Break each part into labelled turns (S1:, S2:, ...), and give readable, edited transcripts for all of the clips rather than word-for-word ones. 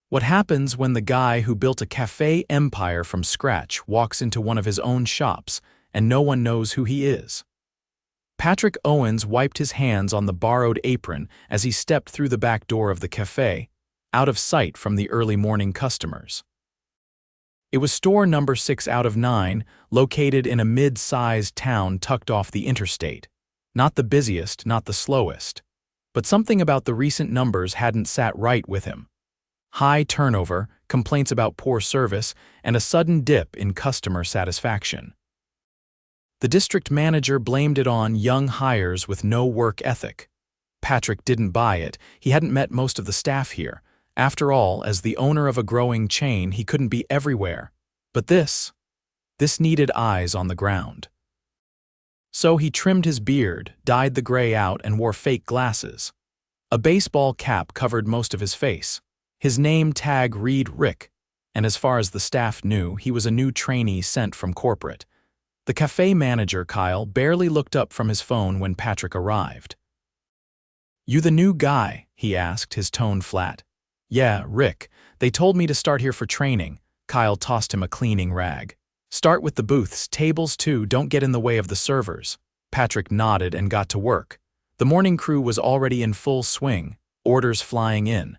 S1: What happens when the guy who built a cafe empire from scratch walks into one of his own shops and no one knows who he is? Patrick Owens wiped his hands on the borrowed apron as he stepped through the back door of the cafe, out of sight from the early morning customers. It was store number 6 out of 9, located in a mid-sized town tucked off the interstate. Not the busiest, not the slowest. But something about the recent numbers hadn't sat right with him. High turnover, complaints about poor service, and a sudden dip in customer satisfaction. The district manager blamed it on young hires with no work ethic. Patrick didn't buy it. He hadn't met most of the staff here. After all, as the owner of a growing chain, he couldn't be everywhere. But this needed eyes on the ground. So he trimmed his beard, dyed the gray out, and wore fake glasses. A baseball cap covered most of his face. His name tag read Rick, and as far as the staff knew, he was a new trainee sent from corporate. The cafe manager, Kyle, barely looked up from his phone when Patrick arrived. "You the new guy?" he asked, his tone flat. "Yeah, Rick. They told me to start here for training." Kyle tossed him a cleaning rag. "Start with the booths, tables too, don't get in the way of the servers." Patrick nodded and got to work. The morning crew was already in full swing, orders flying in.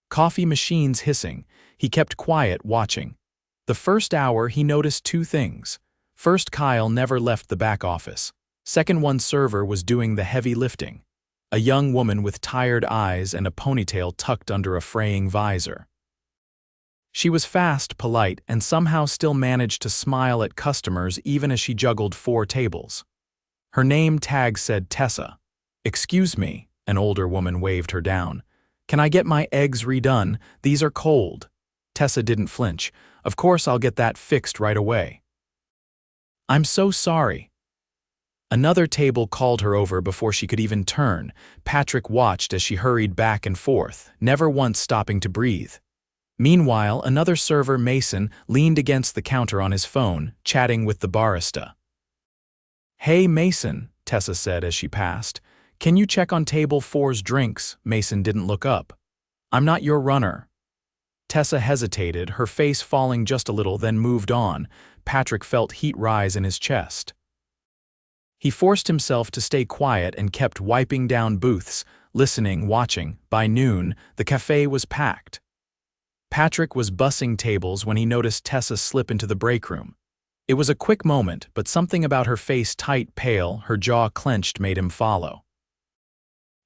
S1: Coffee machines hissing. He kept quiet, watching. The first hour he noticed two things. First, Kyle never left the back office. Second, one server was doing the heavy lifting. A young woman with tired eyes and a ponytail tucked under a fraying visor. She was fast, polite, and somehow still managed to smile at customers even as she juggled 4 tables. Her name tag said Tessa. "Excuse me," an older woman waved her down. "Can I get my eggs redone? These are cold." Tessa didn't flinch. "Of course I'll get that fixed right away." "I'm so sorry." Another table called her over before she could even turn. Patrick watched as she hurried back and forth, never once stopping to breathe. Meanwhile, another server, Mason, leaned against the counter on his phone, chatting with the barista. "Hey, Mason," Tessa said as she passed. "Can you check on table 4's drinks?" Mason didn't look up. "I'm not your runner." Tessa hesitated, her face falling just a little, then moved on. Patrick felt heat rise in his chest. He forced himself to stay quiet and kept wiping down booths, listening, watching. By noon, the cafe was packed. Patrick was bussing tables when he noticed Tessa slip into the break room. It was a quick moment, but something about her face, tight, pale, her jaw clenched, made him follow.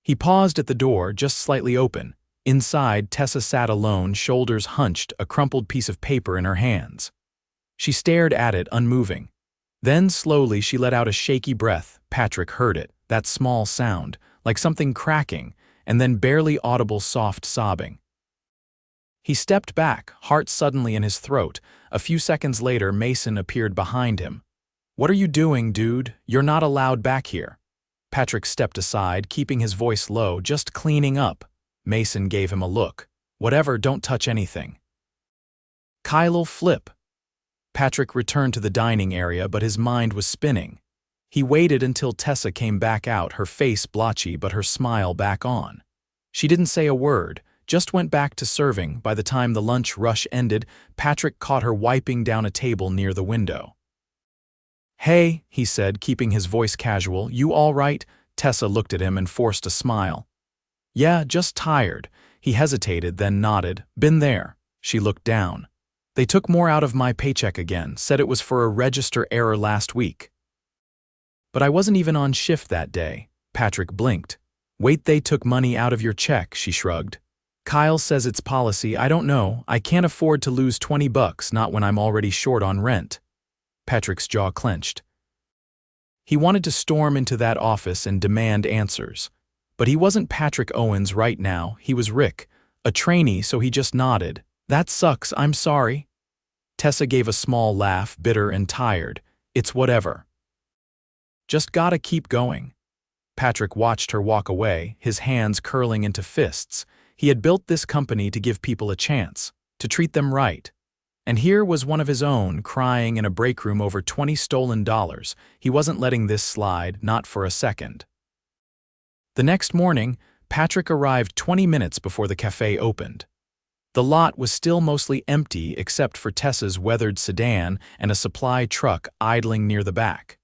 S1: He paused at the door, just slightly open. Inside, Tessa sat alone, shoulders hunched, a crumpled piece of paper in her hands. She stared at it, unmoving. Then, slowly, she let out a shaky breath. Patrick heard it, that small sound, like something cracking, and then barely audible soft sobbing. He stepped back, heart suddenly in his throat. A few seconds later, Mason appeared behind him. "What are you doing, dude? You're not allowed back here." Patrick stepped aside, keeping his voice low, "Just cleaning up." Mason gave him a look. "Whatever, don't touch anything." "Kyle'll flip." Patrick returned to the dining area, but his mind was spinning. He waited until Tessa came back out, her face blotchy but her smile back on. She didn't say a word, just went back to serving. By the time the lunch rush ended, Patrick caught her wiping down a table near the window. "Hey," he said, keeping his voice casual, "you all right?" Tessa looked at him and forced a smile. "Yeah, just tired." He hesitated, then nodded. "Been there." She looked down. "They took more out of my paycheck again, said it was for a register error last week." "But I wasn't even on shift that day." Patrick blinked. "Wait, they took money out of your check," she shrugged. "Kyle says it's policy. I don't know. I can't afford to lose $20, not when I'm already short on rent." Patrick's jaw clenched. He wanted to storm into that office and demand answers. But he wasn't Patrick Owens right now, he was Rick, a trainee, so he just nodded. "That sucks, I'm sorry." Tessa gave a small laugh, bitter and tired. "It's whatever. Just gotta keep going." Patrick watched her walk away, his hands curling into fists. He had built this company to give people a chance, to treat them right. And here was one of his own, crying in a break room over $20 stolen. He wasn't letting this slide, not for a second. The next morning, Patrick arrived 20 minutes before the cafe opened. The lot was still mostly empty except for Tessa's weathered sedan and a supply truck idling near the back.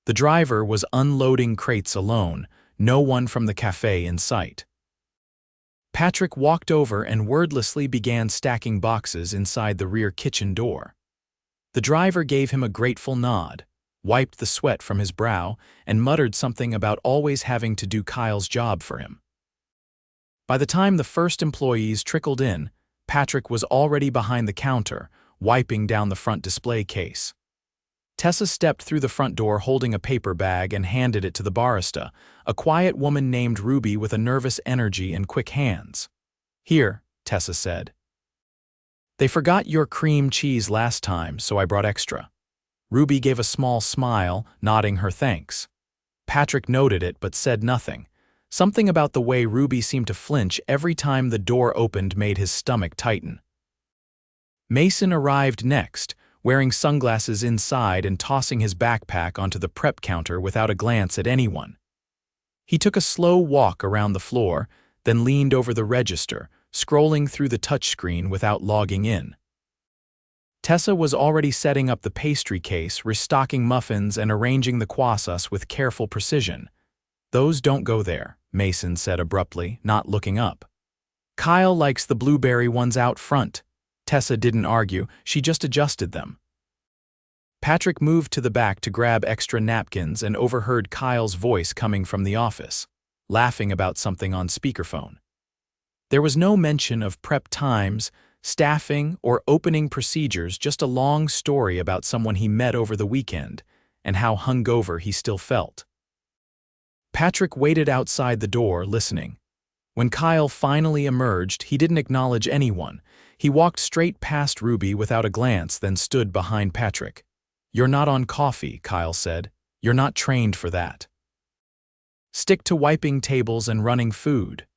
S1: The driver was unloading crates alone, no one from the cafe in sight. Patrick walked over and wordlessly began stacking boxes inside the rear kitchen door. The driver gave him a grateful nod, wiped the sweat from his brow, and muttered something about always having to do Kyle's job for him. By the time the first employees trickled in, Patrick was already behind the counter, wiping down the front display case. Tessa stepped through the front door holding a paper bag and handed it to the barista, a quiet woman named Ruby with a nervous energy and quick hands. "Here," Tessa said. "They forgot your cream cheese last time, so I brought extra." Ruby gave a small smile, nodding her thanks. Patrick noted it but said nothing. Something about the way Ruby seemed to flinch every time the door opened made his stomach tighten. Mason arrived next, wearing sunglasses inside and tossing his backpack onto the prep counter without a glance at anyone. He took a slow walk around the floor, then leaned over the register, scrolling through the touchscreen without logging in. Tessa was already setting up the pastry case, restocking muffins and arranging the croissants with careful precision. "Those don't go there," Mason said abruptly, not looking up. "Kyle likes the blueberry ones out front." Tessa didn't argue, she just adjusted them. Patrick moved to the back to grab extra napkins and overheard Kyle's voice coming from the office, laughing about something on speakerphone. There was no mention of prep times, staffing, or opening procedures, just a long story about someone he met over the weekend and how hungover he still felt. Patrick waited outside the door, listening. When Kyle finally emerged, he didn't acknowledge anyone. He walked straight past Ruby without a glance, then stood behind Patrick. "You're not on coffee," Kyle said. "You're not trained for that. Stick to wiping tables and running food."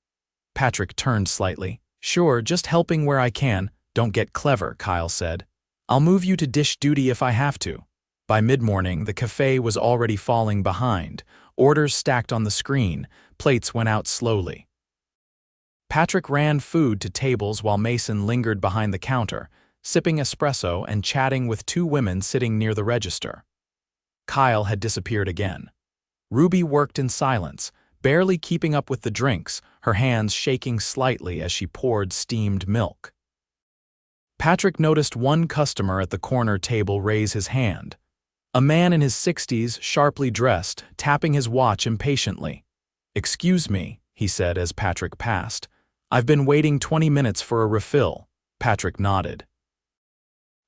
S1: Patrick turned slightly. "Sure, just helping where I can. Don't get clever," Kyle said. "I'll move you to dish duty if I have to." By mid-morning, the cafe was already falling behind. Orders stacked on the screen, plates went out slowly. Patrick ran food to tables while Mason lingered behind the counter, sipping espresso and chatting with two women sitting near the register. Kyle had disappeared again. Ruby worked in silence, barely keeping up with the drinks, her hands shaking slightly as she poured steamed milk. Patrick noticed one customer at the corner table raise his hand. A man in his 60s, sharply dressed, tapping his watch impatiently. "Excuse me," he said as Patrick passed. "I've been waiting 20 minutes for a refill." Patrick nodded.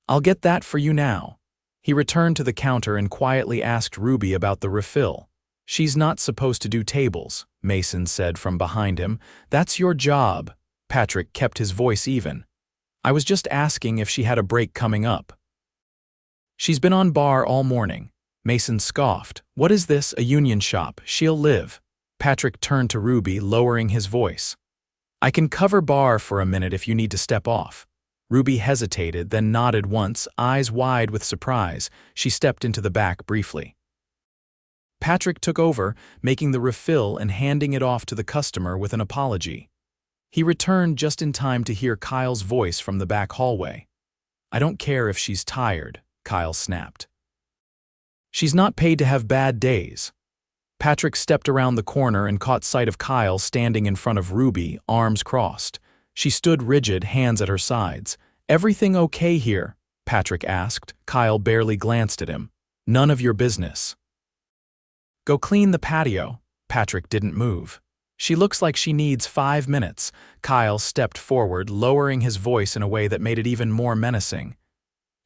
S1: "I'll get that for you now." He returned to the counter and quietly asked Ruby about the refill. "She's not supposed to do tables," Mason said from behind him. "That's your job." Patrick kept his voice even. "I was just asking if she had a break coming up." "She's been on bar all morning." Mason scoffed. "What is this, a union shop? She'll live." Patrick turned to Ruby, lowering his voice. "I can cover bar for a minute if you need to step off." Ruby hesitated, then nodded once, eyes wide with surprise. She stepped into the back briefly. Patrick took over, making the refill and handing it off to the customer with an apology. He returned just in time to hear Kyle's voice from the back hallway. "I don't care if she's tired," Kyle snapped. "She's not paid to have bad days." Patrick stepped around the corner and caught sight of Kyle standing in front of Ruby, arms crossed. She stood rigid, hands at her sides. "Everything okay here?" Patrick asked. Kyle barely glanced at him. "None of your business." "Go clean the patio." Patrick didn't move. "She looks like she needs 5 minutes." Kyle stepped forward, lowering his voice in a way that made it even more menacing.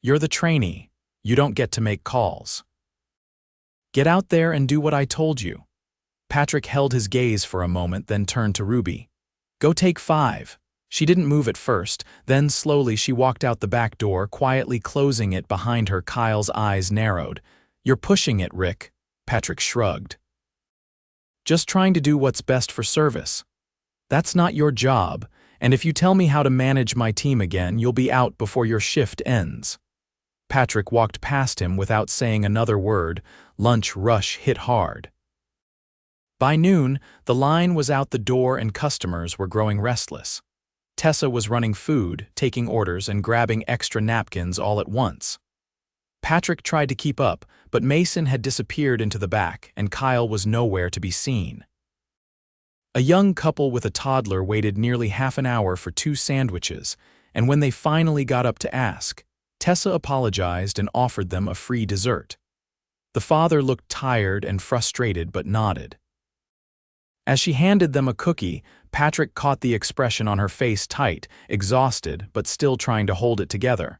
S1: "You're the trainee. You don't get to make calls. Get out there and do what I told you." Patrick held his gaze for a moment, then turned to Ruby. "Go take 5. She didn't move at first, then slowly she walked out the back door, quietly closing it behind her. Kyle's eyes narrowed. "You're pushing it, Rick." Patrick shrugged. "Just trying to do what's best for service. That's not your job, and if you tell me how to manage my team again, you'll be out before your shift ends." Patrick walked past him without saying another word. Lunch rush hit hard. By noon, the line was out the door and customers were growing restless. Tessa was running food, taking orders, and grabbing extra napkins all at once. Patrick tried to keep up, but Mason had disappeared into the back, and Kyle was nowhere to be seen. A young couple with a toddler waited nearly half an hour for 2 sandwiches, and when they finally got up to ask, Tessa apologized and offered them a free dessert. The father looked tired and frustrated but nodded. As she handed them a cookie, Patrick caught the expression on her face tight, exhausted but still trying to hold it together.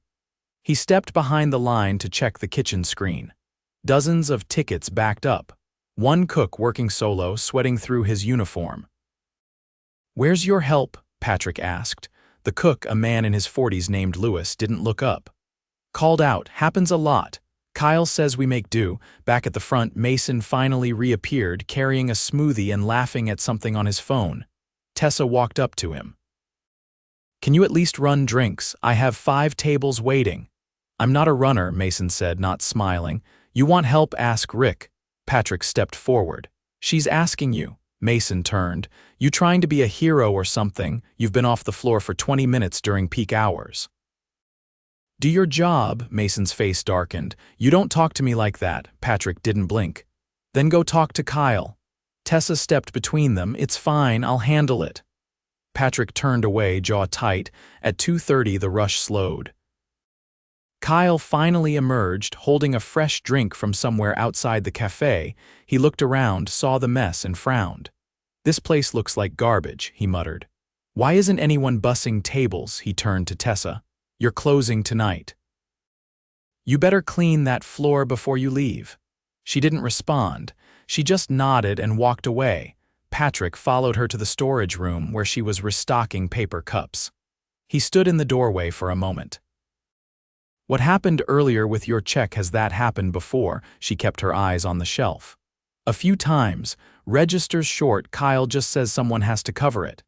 S1: He stepped behind the line to check the kitchen screen. Dozens of tickets backed up. One cook working solo, sweating through his uniform. "Where's your help?" Patrick asked. The cook, a man in his 40s named Lewis, didn't look up. Called out, "Happens a lot. Kyle says we make do." Back at the front, Mason finally reappeared, carrying a smoothie and laughing at something on his phone. Tessa walked up to him. "Can you at least run drinks? I have 5 tables waiting." "I'm not a runner," Mason said, not smiling. "You want help? Ask Rick." Patrick stepped forward. "She's asking you." Mason turned. "You trying to be a hero or something? You've been off the floor for 20 minutes during peak hours." "Do your job." Mason's face darkened. "You don't talk to me like that." Patrick didn't blink. "Then go talk to Kyle." Tessa stepped between them. "It's fine, I'll handle it." Patrick turned away, jaw tight. At 2:30 the rush slowed. Kyle finally emerged, holding a fresh drink from somewhere outside the cafe. He looked around, saw the mess, and frowned. "This place looks like garbage," he muttered. "Why isn't anyone bussing tables?" He turned to Tessa. "You're closing tonight. You better clean that floor before you leave." She didn't respond. She just nodded and walked away. Patrick followed her to the storage room where she was restocking paper cups. He stood in the doorway for a moment. "What happened earlier with your check, has that happened before?" She kept her eyes on the shelf. "A few times. Registers short. Kyle just says someone has to cover it."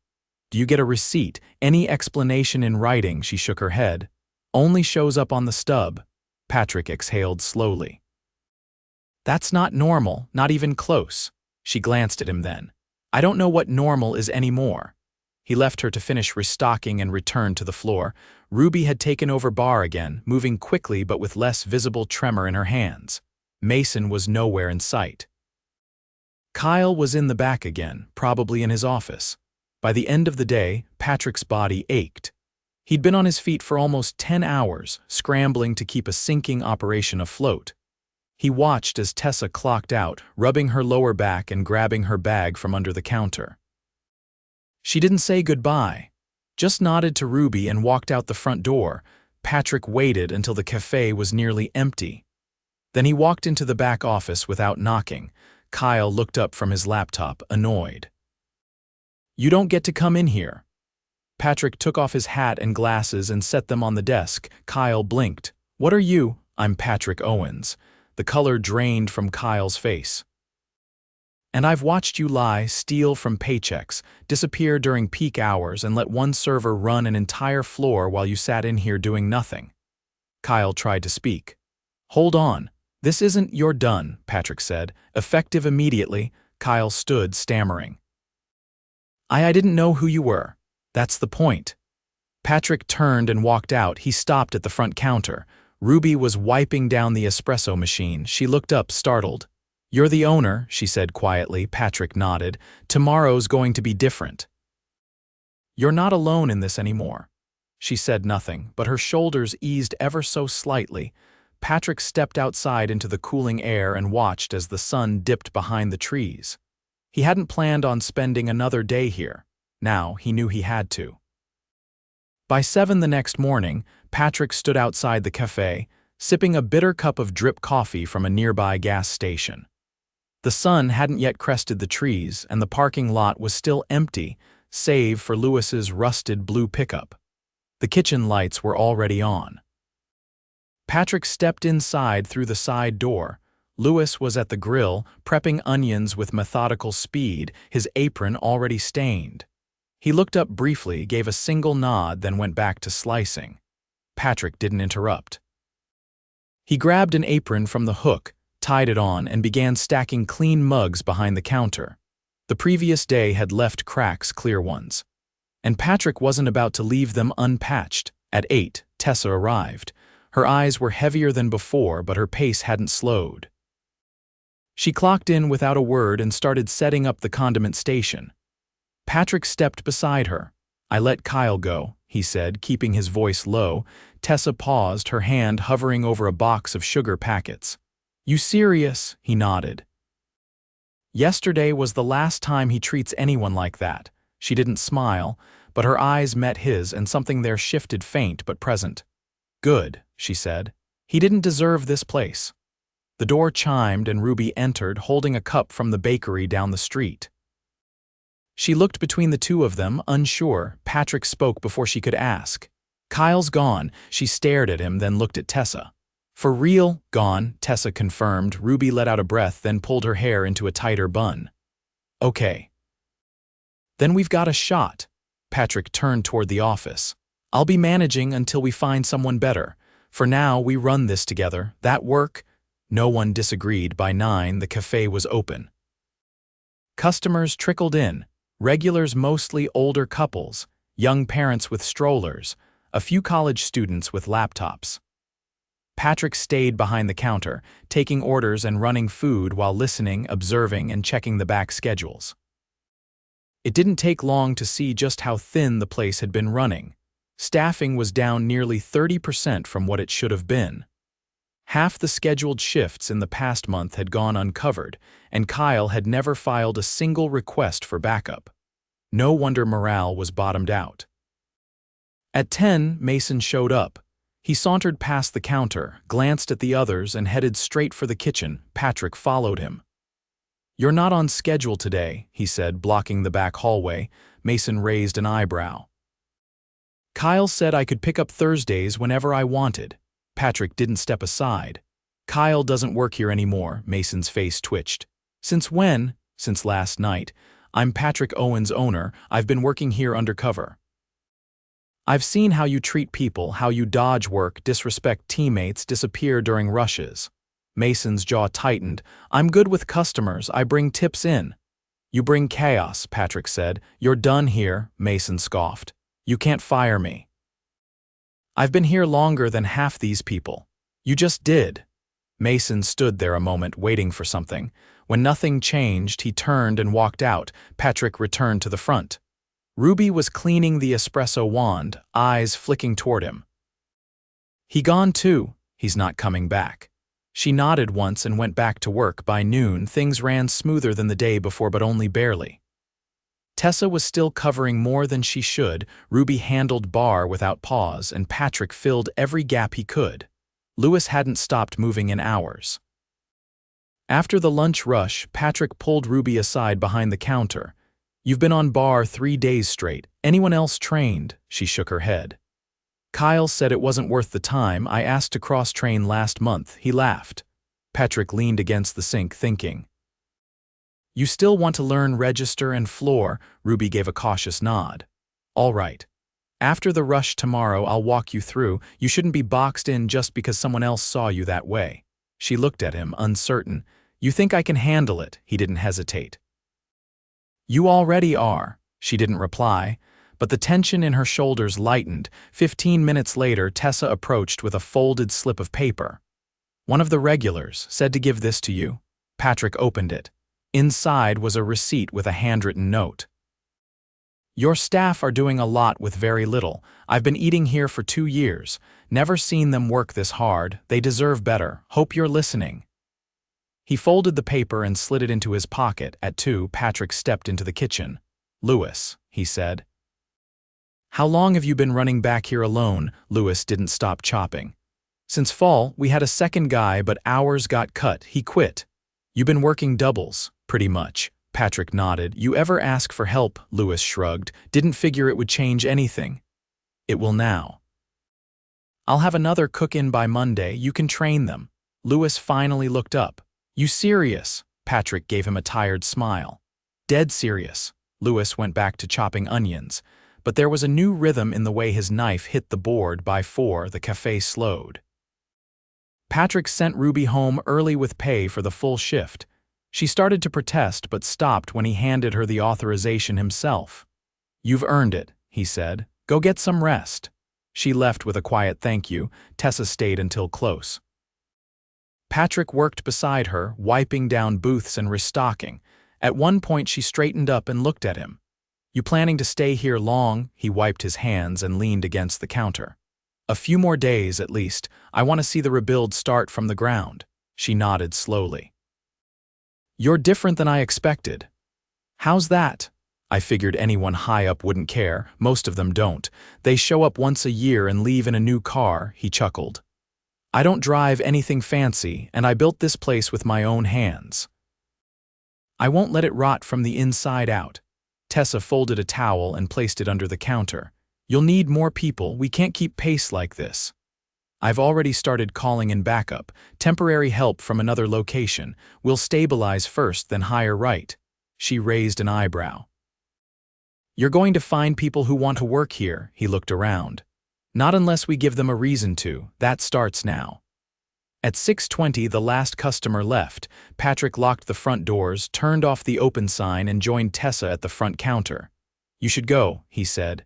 S1: "Do you get a receipt? Any explanation in writing?" She shook her head. "Only shows up on the stub." Patrick exhaled slowly. "That's not normal, not even close." She glanced at him then. "I don't know what normal is anymore." He left her to finish restocking and returned to the floor. Ruby had taken over bar again, moving quickly but with less visible tremor in her hands. Mason was nowhere in sight. Kyle was in the back again, probably in his office. By the end of the day, Patrick's body ached. He'd been on his feet for almost 10 hours, scrambling to keep a sinking operation afloat. He watched as Tessa clocked out, rubbing her lower back and grabbing her bag from under the counter. She didn't say goodbye, just nodded to Ruby and walked out the front door. Patrick waited until the cafe was nearly empty. Then he walked into the back office without knocking. Kyle looked up from his laptop, annoyed. "You don't get to come in here." Patrick took off his hat and glasses and set them on the desk. Kyle blinked. "What are you?" "I'm Patrick Owens." The color drained from Kyle's face. "And I've watched you lie, steal from paychecks, disappear during peak hours, and let one server run an entire floor while you sat in here doing nothing." Kyle tried to speak. "Hold on. This isn't you're done," Patrick said. "Effective immediately." Kyle stood, stammering. I didn't know who you were. That's the point." Patrick turned and walked out. He stopped at the front counter. Ruby was wiping down the espresso machine. She looked up, startled. "You're the owner," she said quietly. Patrick nodded. "Tomorrow's going to be different." "You're not alone in this anymore." She said nothing, but her shoulders eased ever so slightly. Patrick stepped outside into the cooling air and watched as the sun dipped behind the trees. He hadn't planned on spending another day here. Now he knew he had to. By 7 the next morning, Patrick stood outside the cafe, sipping a bitter cup of drip coffee from a nearby gas station. The sun hadn't yet crested the trees, and the parking lot was still empty, save for Lewis's rusted blue pickup. The kitchen lights were already on. Patrick stepped inside through the side door. Lewis was at the grill, prepping onions with methodical speed, his apron already stained. He looked up briefly, gave a single nod, then went back to slicing. Patrick didn't interrupt. He grabbed an apron from the hook, tied it on, and began stacking clean mugs behind the counter. The previous day had left cracks, clear ones. And Patrick wasn't about to leave them unpatched. At 8, Tessa arrived. Her eyes were heavier than before, but her pace hadn't slowed. She clocked in without a word and started setting up the condiment station. Patrick stepped beside her. "I let Kyle go," he said, keeping his voice low. Tessa paused, her hand hovering over a box of sugar packets. "You serious?" He nodded. Yesterday was the last time he treats anyone like that. She didn't smile, but her eyes met his and something there shifted, faint but present. "Good," she said. "He didn't deserve this place." The door chimed and Ruby entered, holding a cup from the bakery down the street. She looked between the two of them, unsure. Patrick spoke before she could ask. "Kyle's gone." She stared at him, then looked at Tessa. "For real, gone," Tessa confirmed. Ruby let out a breath, then pulled her hair into a tighter bun. "Okay. Then we've got a shot." Patrick turned toward the office. "I'll be managing until we find someone better. For now, we run this together. That work?" No one disagreed. By 9, the cafe was open. Customers trickled in, regulars mostly older couples, young parents with strollers, a few college students with laptops. Patrick stayed behind the counter, taking orders and running food while listening, observing, and checking the back schedules. It didn't take long to see just how thin the place had been running. Staffing was down nearly 30% from what it should have been. Half the scheduled shifts in the past month had gone uncovered, and Kyle had never filed a single request for backup. No wonder morale was bottomed out. At 10, Mason showed up. He sauntered past the counter, glanced at the others, and headed straight for the kitchen. Patrick followed him. "You're not on schedule today," he said, blocking the back hallway. Mason raised an eyebrow. "Kyle said I could pick up Thursdays whenever I wanted." Patrick didn't step aside. "Kyle doesn't work here anymore." Mason's face twitched. "Since when?" "Since last night. I'm Patrick Owens' owner. I've been working here undercover. I've seen how you treat people, how you dodge work, disrespect teammates, disappear during rushes." Mason's jaw tightened. "I'm good with customers. I bring tips in." "You bring chaos," Patrick said. "You're done here," Mason scoffed. "You can't fire me. I've been here longer than half these people." "You just did." Mason stood there a moment, waiting for something. When nothing changed, he turned and walked out. Patrick returned to the front. Ruby was cleaning the espresso wand, eyes flicking toward him. "He gone too?" "He's not coming back." She nodded once and went back to work. By noon, things ran smoother than the day before, but only barely. Tessa was still covering more than she should. Ruby handled bar without pause, and Patrick filled every gap he could. Lewis hadn't stopped moving in hours. After the lunch rush, Patrick pulled Ruby aside behind the counter. "You've been on bar 3 days straight. Anyone else trained?" She shook her head. "Kyle said it wasn't worth the time. I asked to cross-train last month." He laughed. Patrick leaned against the sink, thinking. "You still want to learn register and floor?" Ruby gave a cautious nod. "All right. After the rush tomorrow, I'll walk you through. You shouldn't be boxed in just because someone else saw you that way." She looked at him, uncertain. "You think I can handle it?" He didn't hesitate. "You already are." She didn't reply, but the tension in her shoulders lightened. 15 minutes later, Tessa approached with a folded slip of paper. "One of the regulars said to give this to you." Patrick opened it. Inside was a receipt with a handwritten note. "Your staff are doing a lot with very little. I've been eating here for 2 years. Never seen them work this hard. They deserve better. Hope you're listening." He folded the paper and slid it into his pocket. At 2, Patrick stepped into the kitchen. "Lewis," he said. "How long have you been running back here alone?" Lewis didn't stop chopping. "Since fall, we had a second guy, but hours got cut. He quit." "You've been working doubles?" "Pretty much." Patrick nodded. "You ever ask for help?" Lewis shrugged. "Didn't figure it would change anything." "It will now. I'll have another cook in by Monday. You can train them." Lewis finally looked up. "You serious?" Patrick gave him a tired smile. "Dead serious." Lewis went back to chopping onions, but there was a new rhythm in the way his knife hit the board. By 4, the cafe slowed. Patrick sent Ruby home early with pay for the full shift. She started to protest but stopped when he handed her the authorization himself. "You've earned it," he said. Go get some rest. She left with a quiet thank you. Tessa stayed until close. Patrick worked beside her, wiping down booths and restocking. At one point she straightened up and looked at him. You planning to stay here long? He wiped his hands and leaned against the counter. A few more days, at least. I want to see the rebuild start from the ground. She nodded slowly. You're different than I expected. How's that? I figured anyone high up wouldn't care. Most of them don't. They show up once a year and leave in a new car, he chuckled. I don't drive anything fancy, and I built this place with my own hands. I won't let it rot from the inside out. Tessa folded a towel and placed it under the counter. You'll need more people. We can't keep pace like this. I've already started calling in backup. Temporary help from another location. We'll stabilize first, then hire right. She raised an eyebrow. You're going to find people who want to work here, he looked around. Not unless we give them a reason to. That starts now. At 6:20, the last customer left. Patrick locked the front doors, turned off the open sign, and joined Tessa at the front counter. You should go, he said.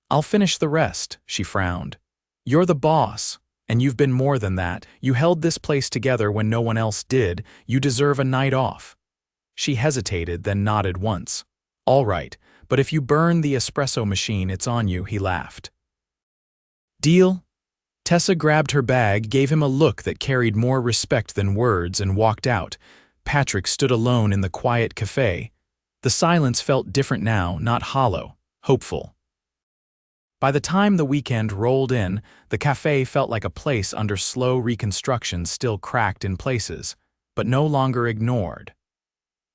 S1: I'll finish the rest, she frowned. You're the boss, and you've been more than that. You held this place together when no one else did. You deserve a night off. She hesitated, then nodded once. All right, but if you burn the espresso machine, it's on you, he laughed. Deal? Tessa grabbed her bag, gave him a look that carried more respect than words, and walked out. Patrick stood alone in the quiet cafe. The silence felt different now, not hollow, hopeful. By the time the weekend rolled in, the cafe felt like a place under slow reconstruction, still cracked in places, but no longer ignored.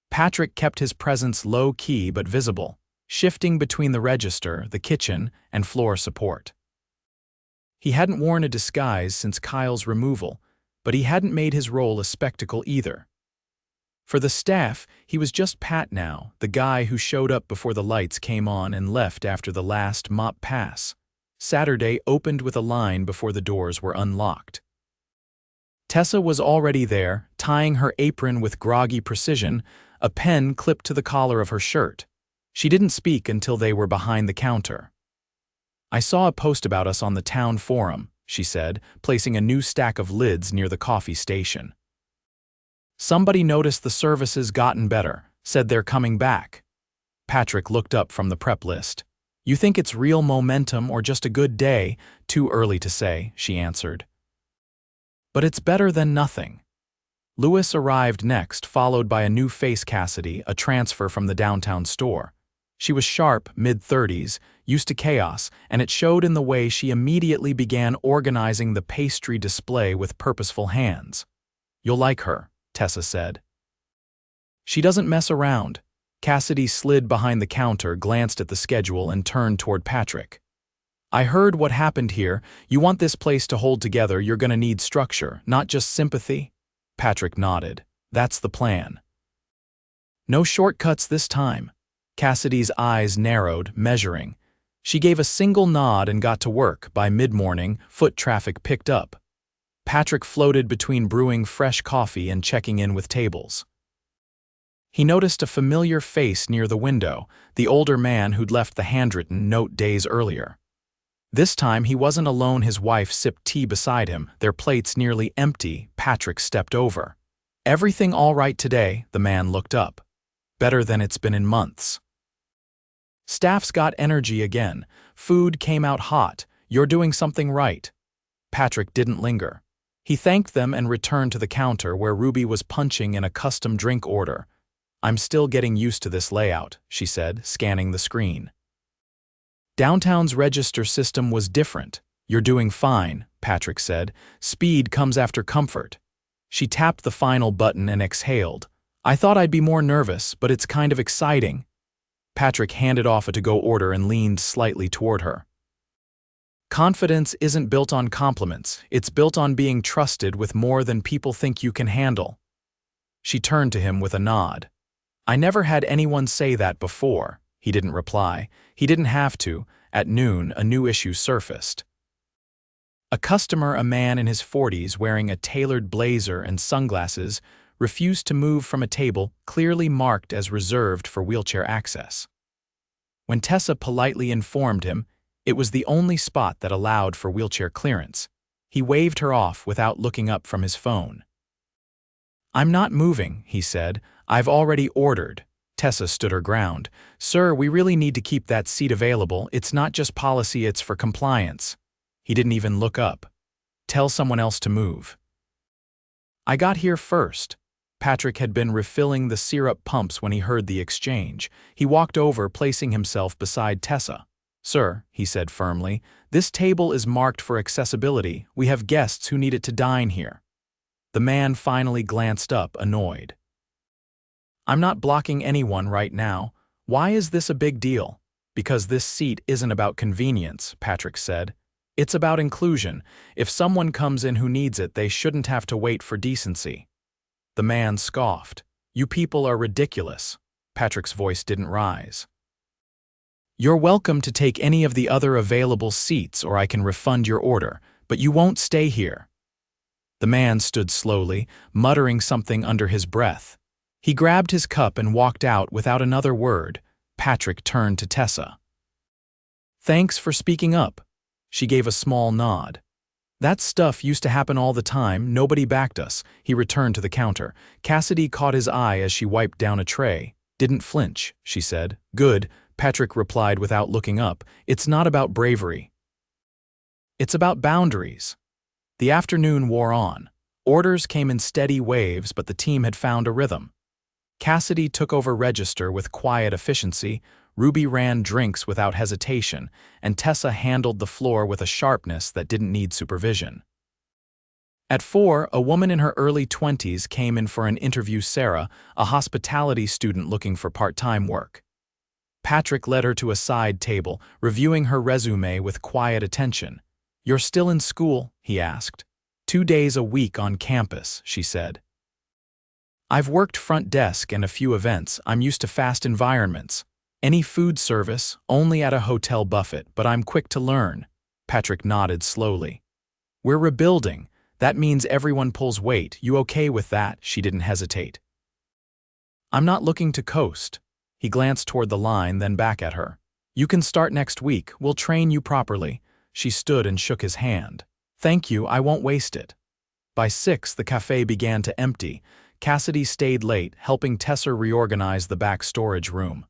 S1: Patrick kept his presence low-key but visible, shifting between the register, the kitchen, and floor support. He hadn't worn a disguise since Kyle's removal, but he hadn't made his role a spectacle either. For the staff, he was just Pat now, the guy who showed up before the lights came on and left after the last mop pass. Saturday opened with a line before the doors were unlocked. Tessa was already there, tying her apron with groggy precision, a pen clipped to the collar of her shirt. She didn't speak until they were behind the counter. I saw a post about us on the town forum, she said, placing a new stack of lids near the coffee station. Somebody noticed the service has gotten better, said they're coming back. Patrick looked up from the prep list. You think it's real momentum or just a good day? Too early to say, she answered. But it's better than nothing. Lewis arrived next, followed by a new face, Cassidy, a transfer from the downtown store. She was sharp, mid-30s, used to chaos, and it showed in the way she immediately began organizing the pastry display with purposeful hands. You'll like her, Tessa said. She doesn't mess around. Cassidy slid behind the counter, glanced at the schedule, and turned toward Patrick. I heard what happened here. You want this place to hold together, you're gonna need structure, not just sympathy? Patrick nodded. That's the plan. No shortcuts this time. Cassidy's eyes narrowed, measuring. She gave a single nod and got to work. By mid-morning, foot traffic picked up. Patrick floated between brewing fresh coffee and checking in with tables. He noticed a familiar face near the window, the older man who'd left the handwritten note days earlier. This time he wasn't alone. His wife sipped tea beside him, their plates nearly empty. Patrick stepped over. Everything all right today? The man looked up. Better than it's been in months. Staff's got energy again. Food came out hot. You're doing something right. Patrick didn't linger. He thanked them and returned to the counter where Ruby was punching in a custom drink order. I'm still getting used to this layout, she said, scanning the screen. Downtown's register system was different. You're doing fine, Patrick said. Speed comes after comfort. She tapped the final button and exhaled. I thought I'd be more nervous, but it's kind of exciting. Patrick handed off a to-go order and leaned slightly toward her. Confidence isn't built on compliments. It's built on being trusted with more than people think you can handle. She turned to him with a nod. I never had anyone say that before. He didn't reply. He didn't have to. At noon, a new issue surfaced. A customer, a man in his 40s wearing a tailored blazer and sunglasses, refused to move from a table clearly marked as reserved for wheelchair access. When Tessa politely informed him, it was the only spot that allowed for wheelchair clearance. He waved her off without looking up from his phone. "I'm not moving," he said. "I've already ordered." Tessa stood her ground. "Sir, we really need to keep that seat available. It's not just policy, it's for compliance." He didn't even look up. "Tell someone else to move." "I got here first." Patrick had been refilling the syrup pumps when he heard the exchange. He walked over, placing himself beside Tessa. "Sir," he said firmly, "this table is marked for accessibility. We have guests who need it to dine here." The man finally glanced up, annoyed. "I'm not blocking anyone right now. Why is this a big deal?" "Because this seat isn't about convenience," Patrick said. "It's about inclusion. If someone comes in who needs it, they shouldn't have to wait for decency." The man scoffed. "You people are ridiculous." Patrick's voice didn't rise. "You're welcome to take any of the other available seats, or I can refund your order, but you won't stay here." The man stood slowly, muttering something under his breath. He grabbed his cup and walked out without another word. Patrick turned to Tessa. "Thanks for speaking up." She gave a small nod. "That stuff used to happen all the time, nobody backed us." He returned to the counter. Cassidy caught his eye as she wiped down a tray. "Didn't flinch," she said. "Good," Patrick replied without looking up. "It's not about bravery. It's about boundaries." The afternoon wore on. Orders came in steady waves, but the team had found a rhythm. Cassidy took over register with quiet efficiency, Ruby ran drinks without hesitation, and Tessa handled the floor with a sharpness that didn't need supervision. At 4, a woman in her early 20s came in for an interview. Sarah, a hospitality student looking for part-time work. Patrick led her to a side table, reviewing her resume with quiet attention. "You're still in school?" he asked. 2 days a week on campus," she said. "I've worked front desk and a few events. I'm used to fast environments. Any food service, only at a hotel buffet, but I'm quick to learn." Patrick nodded slowly. "We're rebuilding. That means everyone pulls weight. You okay with that?" She didn't hesitate. "I'm not looking to coast." He glanced toward the line, then back at her. "You can start next week. We'll train you properly." She stood and shook his hand. "Thank you, I won't waste it." By 6, the cafe began to empty. Cassidy stayed late, helping Tessa reorganize the back storage room.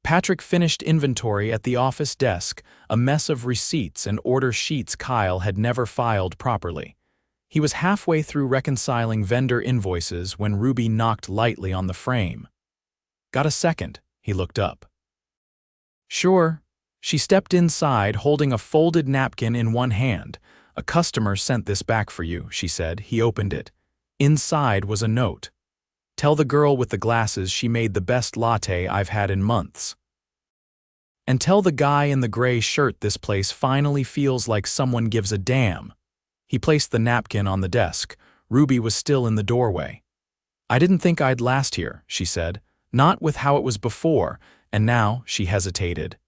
S1: Patrick finished inventory at the office desk, a mess of receipts and order sheets Kyle had never filed properly. He was halfway through reconciling vendor invoices when Ruby knocked lightly on the frame. "Got a second?" He looked up. "Sure." She stepped inside, holding a folded napkin in one hand. "A customer sent this back for you," she said. He opened it. Inside was a note. "Tell the girl with the glasses she made the best latte I've had in months. And tell the guy in the gray shirt this place finally feels like someone gives a damn." He placed the napkin on the desk. Ruby was still in the doorway. "I didn't think I'd last here," she said. "Not with how it was before." And now she hesitated.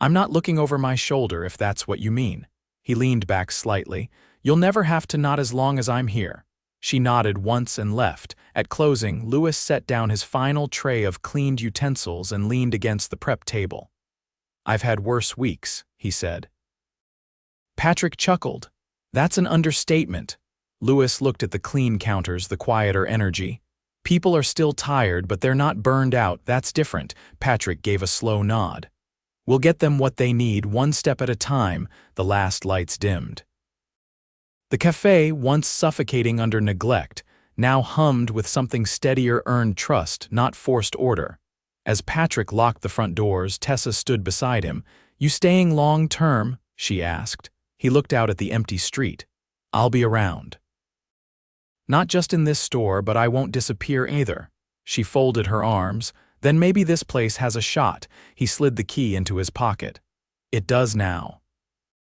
S1: "I'm not looking over my shoulder, if that's what you mean." He leaned back slightly. "You'll never have to, not as long as I'm here." She nodded once and left. At closing, Lewis set down his final tray of cleaned utensils and leaned against the prep table. "I've had worse weeks," he said. Patrick chuckled. "That's an understatement." Lewis looked at the clean counters, the quieter energy. "People are still tired, but they're not burned out. That's different." Patrick gave a slow nod. "We'll get them what they need, one step at a time." The last lights dimmed. The cafe, once suffocating under neglect, now hummed with something steadier, earned trust, not forced order. As Patrick locked the front doors, Tessa stood beside him. "You staying long-term?" she asked. He looked out at the empty street. "I'll be around. Not just in this store, but I won't disappear either." She folded her arms. "Then maybe this place has a shot." He slid the key into his pocket. "It does now."